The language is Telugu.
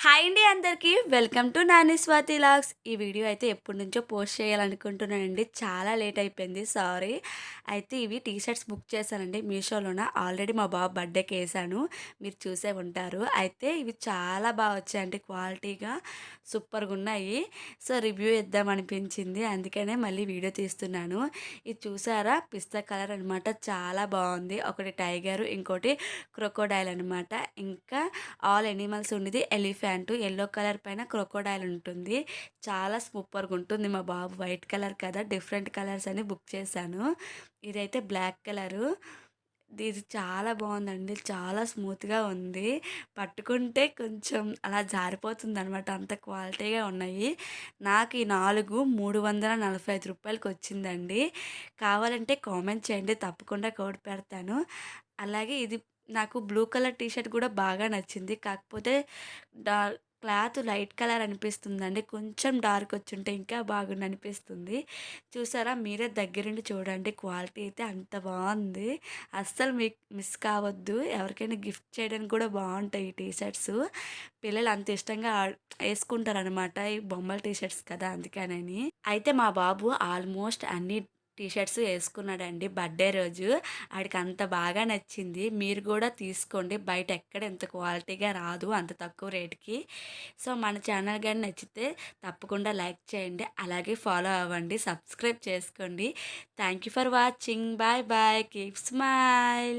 హాయ్ అండి అందరికీ welcome to Nani Swathi logs. ఈ వీడియో అయితే ఎప్పటి నుంచో పోస్ట్ చేయాలనుకుంటున్నానండి. చాలా లేట్ అయిపోయింది, సారీ. అయితే ఇవి టీ షర్ట్స్ బుక్ చేశానండి మీషోలోన. ఆల్రెడీ మా బాబు బర్త్డేకి వేసాను, మీరు చూసే ఉంటారు. అయితే ఇవి చాలా బాగా వచ్చాయండి, క్వాలిటీగా సూపర్గా ఉన్నాయి. సో రివ్యూ ఇద్దాం అనిపించింది, అందుకనే మళ్ళీ వీడియో తీస్తున్నాను. ఇది చూసారా, పిస్తా కలర్ అనమాట, చాలా బాగుంది. ఒకటి టైగర్, ఇంకోటి క్రొకోడైల్ అనమాట. ఇంకా ఆల్ ఎనిమల్స్ ఉండేది ఎలిఫెంట్, ఎల్లో కలర్ పైన క్రొకోడైల్ ఉంటుంది. చాలా సూపర్గా ఉంటుంది. మా బాబు వైట్ కలర్ కదా, డిఫరెంట్ కలర్స్ అని బుక్ చేశాను. ఇదైతే బ్లాక్ కలరు. ఇది చాలా బాగుందండి, చాలా స్మూత్గా ఉంది. పట్టుకుంటే కొంచెం అలా జారిపోతుంది అనమాట, అంత క్వాలిటీగా ఉన్నాయి. నాకు ఈ 345 రూపాయలకి వచ్చిందండి. కావాలంటే కామెంట్ చేయండి, తప్పకుండా కోడ్ పెడతాను. అలాగే ఇది నాకు బ్లూ కలర్ టీ షర్ట్ కూడా బాగా నచ్చింది. కాకపోతే క్లాత్ లైట్ కలర్ అనిపిస్తుందండి, కొంచెం డార్క్ వచ్చుంటే ఇంకా బాగుంది అనిపిస్తుంది. చూసారా, మీరే దగ్గరుండి చూడండి, క్వాలిటీ అయితే అంత బాగుంది. అస్సలు మీకు మిస్ కావద్దు. ఎవరికైనా గిఫ్ట్ చేయడానికి కూడా బాగుంటాయి ఈ టీ షర్ట్స్. పిల్లలు అంత ఇష్టంగా వేసుకుంటారనమాట, ఈ బొమ్మల టీ షర్ట్స్ కదా, అందుకనని. అయితే మా బాబు ఆల్మోస్ట్ అన్ని టీ షర్ట్స్ వేసుకున్నాడండి బర్త్డే రోజు. ఆడికి అంత బాగా నచ్చింది. మీరు కూడా తీసుకోండి, బయట ఎక్కడ ఎంత క్వాలిటీగా రాదు అంత తక్కువ రేటుకి. సో మన ఛానల్ కానీ నచ్చితే తప్పకుండా లైక్ చేయండి, అలాగే ఫాలో అవ్వండి, సబ్స్క్రైబ్ చేసుకోండి. Thank you for watching. Bye bye, keep smile.